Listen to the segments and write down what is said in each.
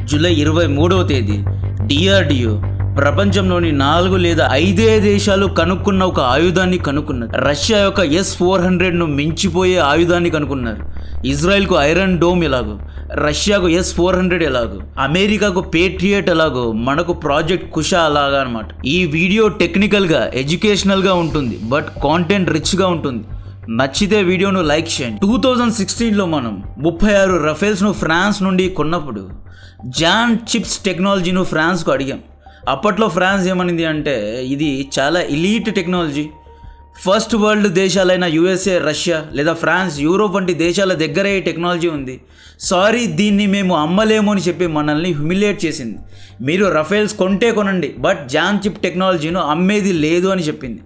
July 23వ తేదీ DRDO ప్రపంచంలోని 4 లేదా 5 దేశాలు కనుక్కున్న ఒక ఆయుధాన్ని కనుక్కున్నారు. రష్యా యొక్క S-400ను మించిపోయే ఆయుధాన్ని కనుక్కున్నారు. ఇజ్రాయెల్కు ఐరన్ డోమ్ ఎలాగో, రష్యాకు S-400 ఎలాగో, అమెరికాకు పేట్రియట్ ఎలాగో మనకు ప్రాజెక్ట్ కుషా అలాగా అనమాట. ఈ వీడియో టెక్నికల్గా ఎడ్యుకేషనల్గా ఉంటుంది, బట్ కాంటెంట్ రిచ్గా ఉంటుంది. నచ్చితే వీడియోను లైక్ చేయండి. 2016లో మనం 36 రఫేల్స్ను ఫ్రాన్స్ నుండి కొన్నప్పుడు జాన్ చిప్స్ టెక్నాలజీను ఫ్రాన్స్కు అడిగాం. అప్పట్లో ఫ్రాన్స్ ఏమనింది అంటే ఇది చాలా ఎలీట్ టెక్నాలజీ, ఫస్ట్ వరల్డ్ దేశాలైన USA, రష్యా లేదా ఫ్రాన్స్, యూరోప్ వంటి దేశాల దగ్గరే ఈ టెక్నాలజీ ఉంది. సారీ, దీన్ని మేము అమ్మలేము అని చెప్పి మనల్ని హ్యూమిలియేట్ చేసింది. మీరు రఫేల్స్ కొంటే కొనండి, బట్ జాన్ చిప్ టెక్నాలజీను అమ్మేది లేదు అని చెప్పింది.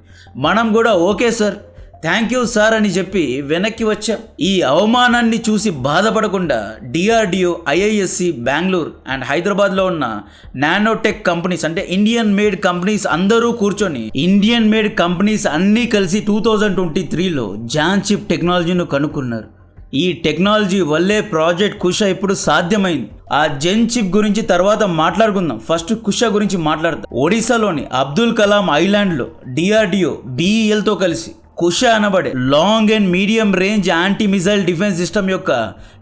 మనం కూడా okay sir, thank you sir అని చెప్పి వెనక్కి వచ్చాం. ఈ అవమానాన్ని చూసి బాధపడకుండా డిఆర్డిఓ, IISc, బెంగళూరు అండ్ హైదరాబాద్లో ఉన్న నానోటెక్ కంపెనీస్ అంటే ఇండియన్ మేడ్ కంపెనీస్ అందరూ కూర్చొని ఇండియన్ మేడ్ కంపెనీస్ అన్నీ కలిసి 2023లో జాన్ చిప్ టెక్నాలజీను కనుక్కున్నారు. ఈ టెక్నాలజీ వల్లే ప్రాజెక్ట్ కుషా ఇప్పుడు సాధ్యమైంది. ఆ జెన్ చిప్ గురించి తర్వాత మాట్లాడుకుందాం. ఫస్ట్ కుషా గురించి మాట్లాడతాం. ఒడిశాలోని అబ్దుల్ కలాం ఐలాండ్లో డిఆర్డిఓ, BELతో కలిసి కుషా అనబడే long and medium range anti missile defence system యొక్క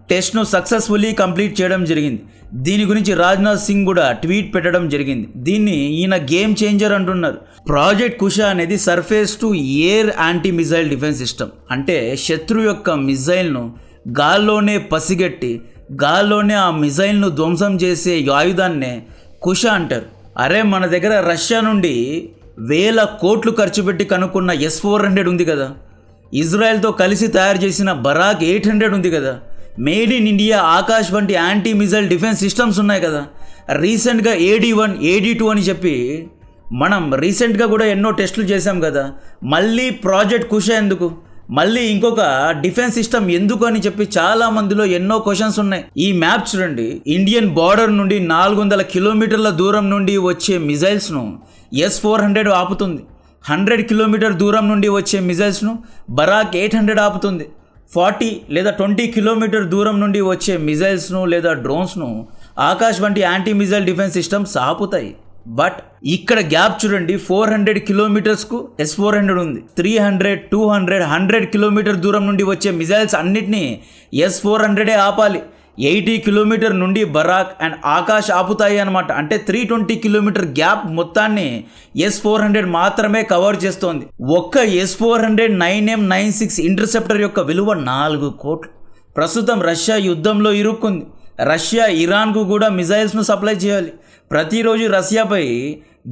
టెస్ట్ను సక్సెస్ఫుల్లీ కంప్లీట్ చేయడం జరిగింది. దీని గురించి రాజ్నాథ్ సింగ్ కూడా ట్వీట్ పెట్టడం జరిగింది. దీన్ని ఈయన గేమ్ చేంజర్ అంటున్నారు. ప్రాజెక్ట్ కుషా అనేది surface to air anti missile defence system. అంటే శత్రు యొక్క మిసైల్ను గాల్లోనే పసిగట్టి గాల్లోనే ఆ మిసైల్ను ధ్వంసం చేసే ఆయుధాన్నే కుషా అంటారు. అరే, మన దగ్గర రష్యా నుండి 1000 కోట్లు ఖర్చు పెట్టి కనుక్కున్న S-400 ఉంది కదా, ఇజ్రాయెల్తో కలిసి తయారు చేసిన బరాక్ 800 ఉంది కదా, మేడ్ ఇన్ ఇండియా ఆకాష్ వంటి యాంటీ మిసైల్ డిఫెన్స్ సిస్టమ్స్ ఉన్నాయి కదా, రీసెంట్గా AD-1, AD-2 అని చెప్పి మనం రీసెంట్గా కూడా ఎన్నో టెస్టులు చేశాం కదా. మళ్ళీ ప్రాజెక్ట్ కుషా ఎందుకు, మళ్ళీ ఇంకొక డిఫెన్స్ సిస్టమ్ ఎందుకు అని చెప్పి చాలా మందిలో ఎన్నో క్వశ్చన్స్ ఉన్నాయి. ఈ మ్యాప్ చూడండి. ఇండియన్ బార్డర్ నుండి 400 కిలోమీటర్ల దూరం నుండి వచ్చే మిజైల్స్ను S-400 ఆపుతుంది. 100 కిలోమీటర్ దూరం నుండి వచ్చే మిజైల్స్ను బరాక్ 800 ఆపుతుంది. 40 లేదా 20 కిలోమీటర్ దూరం నుండి వచ్చే మిజైల్స్ను లేదా డ్రోన్స్ను ఆకాష్ వంటి యాంటీ మిజైల్ డిఫెన్స్ సిస్టమ్స్ ఆపుతాయి. బట్ ఇక్కడ గ్యాప్ చూడండి. 400 కిలోమీటర్స్కు S-400 ఉంది. 300, 200, 100 కిలోమీటర్ దూరం నుండి వచ్చే మిజైల్స్ అన్నిటినీ S-400 ఆపాలి. 80 కిలోమీటర్ నుండి బరాక్ అండ్ ఆకాష్ ఆపుతాయి అనమాట. అంటే 320 కిలోమీటర్ గ్యాప్ మొత్తాన్ని S-400 మాత్రమే కవర్ చేస్తోంది. ఒక్క S-400 9M96 ఇంటర్సెప్టర్ యొక్క విలువ 4 కోట్లు. ప్రస్తుతం రష్యా యుద్ధంలో ఇరుక్కుంది. రష్యా ఇరాన్కు కూడా మిజైల్స్ను సప్లై చేయాలి. ప్రతిరోజు రష్యాపై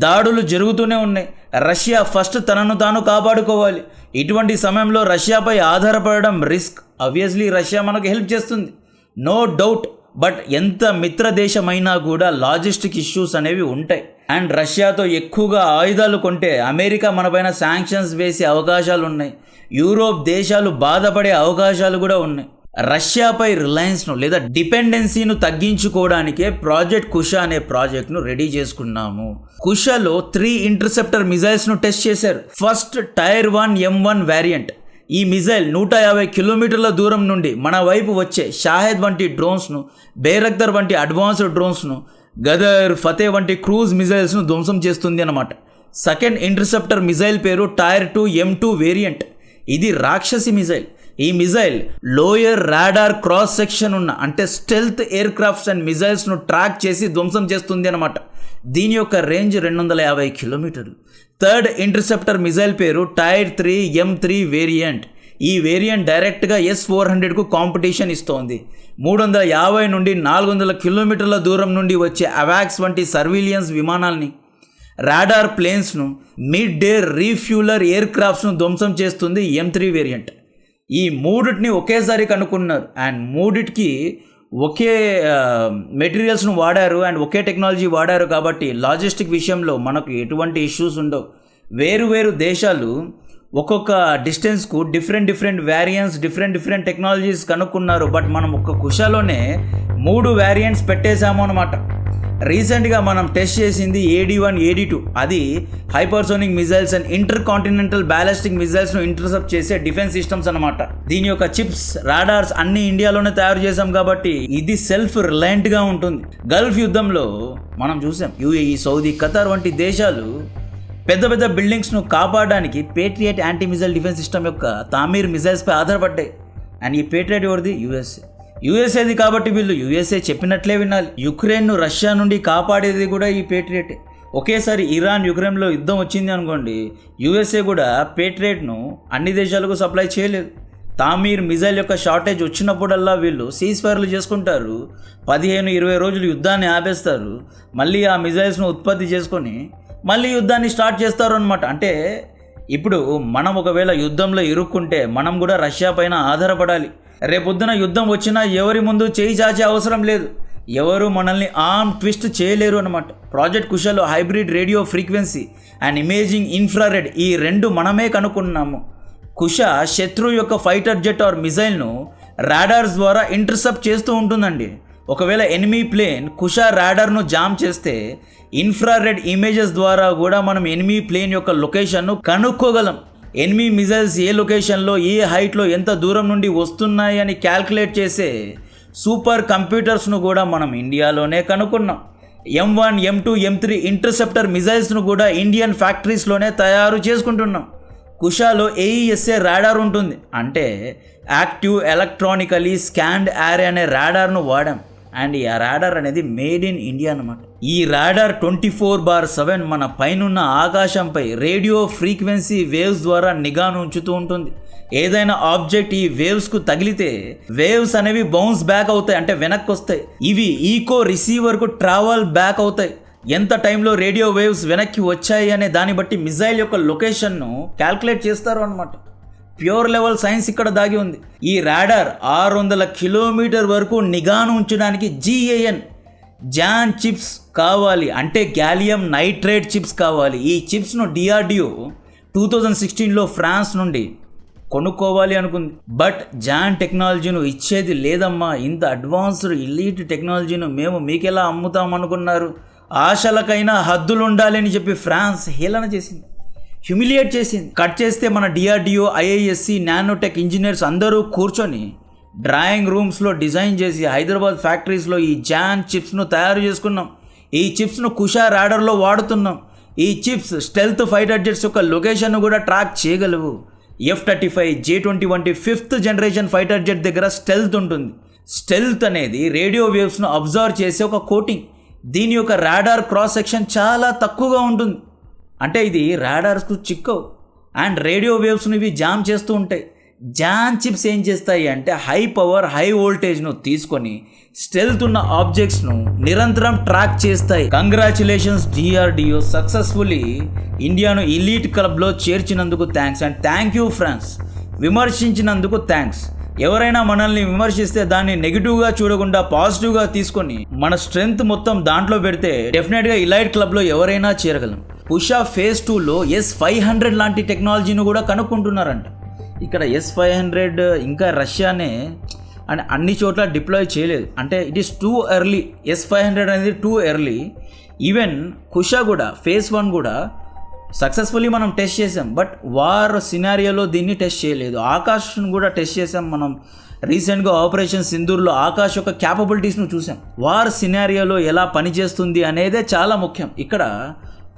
దాడులు జరుగుతూనే ఉన్నాయి. రష్యా ఫస్ట్ తనను తాను కాపాడుకోవాలి. ఇటువంటి సమయంలో రష్యాపై ఆధారపడడం రిస్క్. ఆబ్వియస్లీ రష్యా మనకు హెల్ప్ చేస్తుంది, నో డౌట్. బట్ ఎంత మిత్ర దేశమైనా కూడా లాజిస్టిక్ ఇష్యూస్ అనేవి ఉంటాయి. అండ్ రష్యాతో ఎక్కువగా ఆయుధాలు కొంటే అమెరికా మనపైన శాంక్షన్స్ వేసే అవకాశాలు ఉన్నాయి. యూరోప్ దేశాలు బాధపడే అవకాశాలు కూడా ఉన్నాయి. రష్యాపై రిలయన్స్ను లేదా డిపెండెన్సీను తగ్గించుకోవడానికే ప్రాజెక్ట్ కుషా అనే ప్రాజెక్ట్ను రెడీ చేసుకున్నాము. కుషాలో 3 ఇంటర్సెప్టర్ మిజైల్స్ను టెస్ట్ చేశారు. First tyre 1 M1 variant. ఈ మిజైల్ 150 కిలోమీటర్ల దూరం నుండి మన వైపు వచ్చే షాహెద్ వంటి డ్రోన్స్ను, బేరక్తర్ వంటి అడ్వాన్స్డ్ డ్రోన్స్ను, గదర్, ఫతే వంటి క్రూజ్ మిజైల్స్ను ధ్వంసం చేస్తుంది అన్నమాట. సెకండ్ ఇంటర్సెప్టర్ మిజైల్ పేరు టైర్ 2 M2 వేరియంట్. ఇది రాక్షసి మిజైల్. ఈ missile lower radar cross section ఉన్న అంటే స్టెల్త్ ఎయిర్ క్రాఫ్ట్స్ అండ్ మిజైల్స్ను ట్రాక్ చేసి ధ్వంసం చేస్తుంది అనమాట. దీని యొక్క రేంజ్ 250 కిలోమీటర్లు. థర్డ్ ఇంటర్సెప్టర్ మిజైల్ పేరు టైర్ 3 M3 వేరియంట్. ఈ వేరియంట్ డైరెక్ట్గా S-400కు కాంపిటీషన్ ఇస్తోంది. 350 నుండి 400 కిలోమీటర్ల దూరం నుండి వచ్చే అవాక్స్ వంటి సర్వీలియన్స్ విమానాల్ని, రాడార్ ప్లేన్స్ను, మిడ్ డే రీఫ్యూలర్ ఎయిర్ క్రాఫ్ట్స్ను ధ్వంసం చేస్తుంది M3 వేరియంట్. ఈ మూడిటిని ఒకేసారి కనుక్కున్నారు అండ్ మూడిటికి ఒకే మెటీరియల్స్ను వాడారు అండ్ ఒకే టెక్నాలజీ వాడారు. కాబట్టి లాజిస్టిక్ విషయంలో మనకు ఎటువంటి ఇష్యూస్ ఉండవు. వేరు దేశాలు ఒక్కొక్క డిస్టెన్స్కు డిఫరెంట్ వేరియంట్స్, డిఫరెంట్ టెక్నాలజీస్ కనుక్కున్నారు. బట్ మనం ఒక్క కుషాలోనే 3 వేరియంట్స్ పెట్టేశాము అనమాట. రీసెంట్గా మనం టెస్ట్ చేసింది AD-1 AD-2, అది hypersonic missiles and intercontinental ballistic మిజైల్స్ను ఇంటర్సెప్ట్ చేసే డిఫెన్స్ సిస్టమ్స్ అనమాట. దీని యొక్క చిప్స్, రాడార్స్ అన్ని ఇండియాలోనే తయారు చేసాం కాబట్టి ఇది సెల్ఫ్ రిలయంట్గా ఉంటుంది. గల్ఫ్ యుద్ధంలో మనం చూసాం UAE, సౌదీ, ఖతార్ వంటి దేశాలు పెద్ద పెద్ద బిల్డింగ్స్ను కాపాడడానికి patriot anti missile defence system యొక్క తామీర్ మిజైల్స్పై ఆధారపడ్డాయి. అండ్ ఈ పేట్రియట్ ఎవరిది? యుఎస్ఏది కాబట్టి వీళ్ళు USA చెప్పినట్లే వినాలి. యుక్రెయిన్ను రష్యా నుండి కాపాడేది కూడా ఈ పేట్రియట్. ఒకేసారి ఇరాన్ యుక్రెయిన్లో యుద్ధం వచ్చింది అనుకోండి, USA కూడా పేట్రియట్ను అన్ని దేశాలకు సప్లై చేయలేదు. తామీర్ మిజైల్ యొక్క షార్టేజ్ వచ్చినప్పుడల్లా వీళ్ళు సీజ్ ఫైర్లు చేసుకుంటారు, 15-20 రోజులు యుద్ధాన్ని ఆపేస్తారు, మళ్ళీ ఆ మిజైల్స్ను ఉత్పత్తి చేసుకొని మళ్ళీ యుద్ధాన్ని స్టార్ట్ చేస్తారు అనమాట. అంటే ఇప్పుడు మనం ఒకవేళ యుద్ధంలో ఇరుక్కుంటే మనం కూడా రష్యా పైన ఆధారపడాలి. రేపొద్దున యుద్ధం వచ్చినా ఎవరి ముందు చేయి చాచే అవసరం లేదు, ఎవరు మనల్ని ఆర్మ్ ట్విస్ట్ చేయలేరు అనమాట. ప్రాజెక్ట్ కుషలో hybrid radio frequency and imaging infrared ఈ రెండు మనమే కనుక్కున్నాము. కుష శత్రు యొక్క ఫైటర్ జెట్ ఆర్ మిజైల్ను రాడార్స్ ద్వారా ఇంటర్సెప్ట్ చేస్తూ ఉంటుందండి. ఒకవేళ ఎనిమీ ప్లేన్ కుష రాడార్ను జామ్ చేస్తే ఇన్ఫ్రారెడ్ ఇమేజెస్ ద్వారా కూడా మనం ఎనిమీ ప్లేన్ యొక్క లొకేషన్ను కనుక్కోగలం. ఎనిమీ మిజైల్స్ ఏ లొకేషన్లో, ఏ హైట్లో, ఎంత దూరం నుండి వస్తున్నాయి అని క్యాల్కులేట్ చేసే సూపర్ కంప్యూటర్స్ను కూడా మనం ఇండియాలోనే కనుక్కున్నాం. M1, M2, M3 ఇంటర్సెప్టర్ మిజైల్స్ను కూడా ఇండియన్ ఫ్యాక్టరీస్లోనే తయారు చేసుకుంటున్నాం. కుషాలో AESA రాడార్ ఉంటుంది, అంటే యాక్టివ్ ఎలక్ట్రానికలీ స్కాన్డ్ యారే అనే రాడార్ను వాడాం. అండ్ ఈ రాడార్ అనేది మేడ్ ఇన్ ఇండియా అనమాట. ఈ రాడార్ 24/7 మన పైనున్న ఆకాశంపై రేడియో ఫ్రీక్వెన్సీ వేవ్స్ ద్వారా నిఘాను ఉంచుతూ ఉంటుంది. ఏదైనా ఆబ్జెక్ట్ ఈ వేవ్స్కు తగిలితే వేవ్స్ అనేవి బౌన్స్ బ్యాక్ అవుతాయి, అంటే వెనక్కి వస్తాయి. ఇవి ఈకో రిసీవర్కు ట్రావెల్ బ్యాక్ అవుతాయి. ఎంత టైంలో రేడియో వేవ్స్ వెనక్కి వచ్చాయి అనే దాన్ని బట్టి మిజైల్ యొక్క లొకేషన్ను క్యాల్కులేట్ చేస్తారు అనమాట. ప్యూర్ లెవెల్ సైన్స్ ఇక్కడ దాగి ఉంది. ఈ రాడార్ 600 కిలోమీటర్ వరకు నిఘాను ఉంచడానికి జాన్ చిప్స్ కావాలి, అంటే గ్యాలియం నైట్రేట్ చిప్స్ కావాలి. ఈ చిప్స్ను DRDO 2016లో ఫ్రాన్స్ నుండి కొనుక్కోవాలి అనుకుంది. బట్ జాన్ టెక్నాలజీను ఇచ్చేది లేదమ్మా, ఇంత అడ్వాన్స్డ్ ఎలీట్ టెక్నాలజీను మేము మీకెలా అమ్ముతామనుకున్నారు, ఆశలకైనా హద్దులు ఉండాలి అని చెప్పి ఫ్రాన్స్ హేళన చేసింది, హ్యూమిలియేట్ చేసింది. కట్ చేస్తే మన DRDO, IISc, నానోటెక్ ఇంజనీర్స్ అందరూ కూర్చొని డ్రాయింగ్ రూమ్స్లో డిజైన్ చేసి హైదరాబాద్ ఫ్యాక్టరీస్లో ఈ జాన్ చిప్స్ను తయారు చేసుకున్నాం. ఈ చిప్స్ను కుషా రాడర్లో వాడుతున్నాం. ఈ చిప్స్ స్టెల్త్ ఫైటర్ జెట్స్ యొక్క లొకేషన్ను కూడా ట్రాక్ చేయగలవు. F-35, J-20 వంటి 5th జనరేషన్ ఫైటర్ జెట్ దగ్గర స్టెల్త్ ఉంటుంది. స్టెల్త్ అనేది రేడియో వేవ్స్ను అబ్జర్వ్ చేసే ఒక కోటింగ్. దీని యొక్క రాడార్ క్రాస్ సెక్షన్ చాలా తక్కువగా ఉంటుంది, అంటే ఇది రాడార్స్కు చిక్కవు. అండ్ రేడియో వేవ్స్ను ఇవి జామ్ చేస్తూ ఉంటాయి. జాన్ చిప్స్ ఏం చేస్తాయి అంటే హై పవర్, హై వోల్టేజ్ను తీసుకొని స్టెల్త్ ఉన్న ఆబ్జెక్ట్స్ను నిరంతరం ట్రాక్ చేస్తాయి. కంగ్రాచులేషన్స్ DRDO, సక్సెస్ఫుల్లీ ఇండియాను ఎలీట్ క్లబ్లో చేర్చినందుకు thanks. And thank you France, విమర్శించినందుకు థ్యాంక్స్. ఎవరైనా మనల్ని విమర్శిస్తే దాన్ని నెగిటివ్గా చూడకుండా పాజిటివ్గా తీసుకొని మన స్ట్రెంగ్త్ మొత్తం దాంట్లో పెడితే డెఫినెట్గా ఎలైట్ క్లబ్లో ఎవరైనా చేరగలం. కుషా ఫేజ్ 2లో S-500 లాంటి టెక్నాలజీని కూడా కనుక్కుంటున్నారంట. ఇక్కడ S-500 ఇంకా రష్యానే అని అన్ని చోట్ల డిప్లాయ్ చేయలేదు, అంటే it is too early. S-500 అనేది టూ ఎర్లీ. ఈవెన్ కుషా కూడా ఫేజ్ 1 కూడా సక్సెస్ఫుల్లీ మనం టెస్ట్ చేసాం, బట్ వార్ సినారియోలో దీన్ని టెస్ట్ చేయలేదు. ఆకాష్ను కూడా టెస్ట్ చేసాం మనం. రీసెంట్గా ఆపరేషన్ సింధూర్లో ఆకాష్ యొక్క క్యాపబిలిటీస్ను చూసాం. వార్ సినారియోలో ఎలా పనిచేస్తుంది అనేదే చాలా ముఖ్యం. ఇక్కడ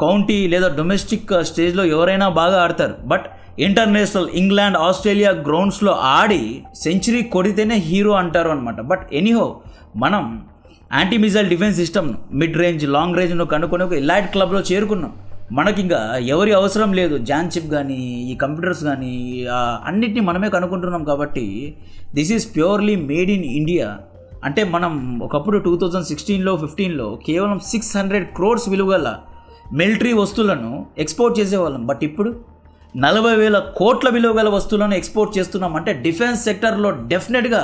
కౌంటీ లేదా డొమెస్టిక్ స్టేజ్లో ఎవరైనా బాగా ఆడతారు, బట్ ఇంటర్నేషనల్ ఇంగ్లాండ్, ఆస్ట్రేలియా గ్రౌండ్స్లో ఆడి సెంచరీ కొడితేనే హీరో అంటారు అనమాట. బట్ ఎనీహో మనం యాంటీ మిజైల్ డిఫెన్స్ సిస్టమ్ను మిడ్ రేంజ్, లాంగ్ రేంజ్ను కనుక్కొని ఒక ఎలైట్ క్లబ్లో చేరుకున్నాం. మనకి ఇంకా ఎవరి అవసరం లేదు. జాన్ చిప్ కానీ, ఈ కంప్యూటర్స్ కానీ అన్నిటినీ మనమే కనుక్కుంటున్నాం కాబట్టి this is purely made in India. అంటే మనం ఒకప్పుడు 2016లో 15లో కేవలం 600 crores విలువగల మిలిటరీ వస్తువులను ఎక్స్పోర్ట్ చేసేవాళ్ళం. బట్ ఇప్పుడు 40,000 కోట్ల విలువ గల వస్తువులను ఎక్స్పోర్ట్ చేస్తున్నాం. అంటే డిఫెన్స్ సెక్టర్లో డెఫినెట్గా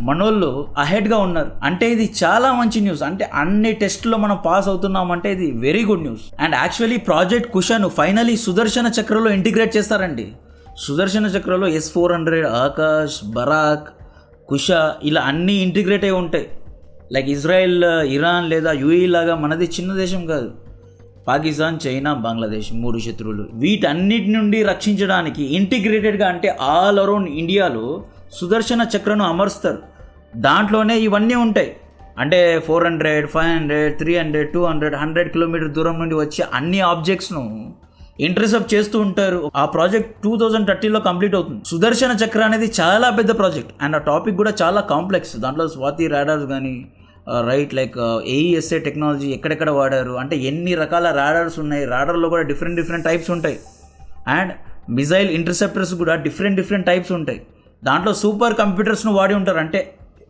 మనోళ్ళు అహెడ్గా ఉన్నారు. అంటే ఇది చాలా మంచి న్యూస్. అంటే అన్ని టెస్ట్లో మనం పాస్ అవుతున్నాం అంటే ఇది very good news. And actually project కుషాను ఫైనలీ సుదర్శన చక్రలో ఇంటిగ్రేట్ చేస్తారండి. సుదర్శన చక్రలో S-400, ఆకాష్, బరాక్, కుష ఇలా అన్నీ ఇంటిగ్రేట్ అయి ఉంటాయి. లైక్ ఇజ్రాయెల్, ఇరాన్ లేదా యూఏఈ లాగా మనది చిన్న దేశం కాదు. పాకిస్తాన్, చైనా, బంగ్లాదేశ్ 3 శత్రువులు. వీటన్నిటి నుండి రక్షించడానికి ఇంటిగ్రేటెడ్గా అంటే ఆల్ అరౌండ్ ఇండియాలో సుదర్శన చక్రను అమరుస్తారు. దాంట్లోనే ఇవన్నీ ఉంటాయి. అంటే 400, 500, 300, 200, 100 కిలోమీటర్ దూరం నుండి వచ్చే అన్ని ఆబ్జెక్ట్స్ను ఇంటర్సెప్ట్ చేస్తూ ఉంటారు. ఆ ప్రాజెక్ట్ 2030లో కంప్లీట్ అవుతుంది. సుదర్శన చక్ర అనేది చాలా పెద్ద ప్రాజెక్ట్ అండ్ ఆ టాపిక్ కూడా చాలా కాంప్లెక్స్. దాంట్లో స్వాతి రాడార్స్ కానీ రైట్ లైక్ ఏఈఎస్ఏ టెక్నాలజీ ఎక్కడెక్కడ వాడారు, అంటే ఎన్ని రకాల రాడార్స్ ఉన్నాయి, రాడార్లో కూడా డిఫరెంట్ టైప్స్ ఉంటాయి. అండ్ మిజైల్ ఇంటర్సెప్టర్స్ కూడా డిఫరెంట్ టైప్స్ ఉంటాయి. దాంట్లో సూపర్ కంప్యూటర్స్ను వాడి ఉంటారు. అంటే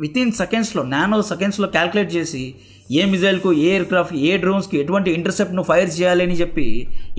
వితిన్ సెకండ్స్లో, నానో సెకండ్స్లో క్యాల్కులేట్ చేసి ఏ మిజైల్కు, ఏ ఎయిర్క్రాఫ్ట్, ఏ డ్రోన్స్కి ఎటువంటి ఇంటర్సెప్ట్ను ఫైర్ చేయాలి అని చెప్పి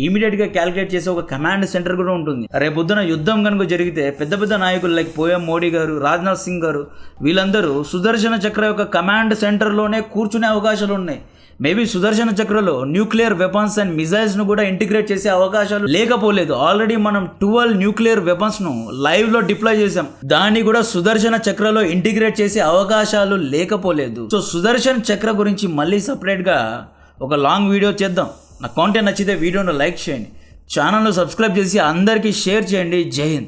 ఇమీడియట్గా క్యాల్కులేట్ చేసే ఒక కమాండ్ సెంటర్ కూడా ఉంటుంది. రేపొద్దున యుద్ధం కనుక జరిగితే పెద్ద నాయకులు లైక్ పోయం మోడీ గారు, రాజ్నాథ్ సింగ్ గారు వీళ్ళందరూ సుదర్శన చక్ర యొక్క కమాండ్ సెంటర్లోనే కూర్చునే అవకాశాలు ఉన్నాయి. మేబీ సుదర్శన చక్రలో న్యూక్లియర్ వెపన్స్ అండ్ మిజైల్స్ను కూడా ఇంటిగ్రేట్ చేసే అవకాశాలు లేకపోలేదు. ఆల్రెడీ మనం 12 న్యూక్లియర్ వెపన్స్ను లైవ్లో డిప్లాయ్ చేసాం. దాన్ని కూడా సుదర్శన చక్రలో ఇంటిగ్రేట్ చేసే అవకాశాలు లేకపోలేదు. సో సుదర్శన్ చక్ర గురించి మళ్ళీ సపరేట్గా ఒక లాంగ్ వీడియో చేద్దాం. నా కాంటెంట్ నచ్చితే వీడియోను లైక్ చేయండి, ఛానల్ను సబ్స్క్రైబ్ చేసి అందరికీ షేర్ చేయండి. జై హింద్.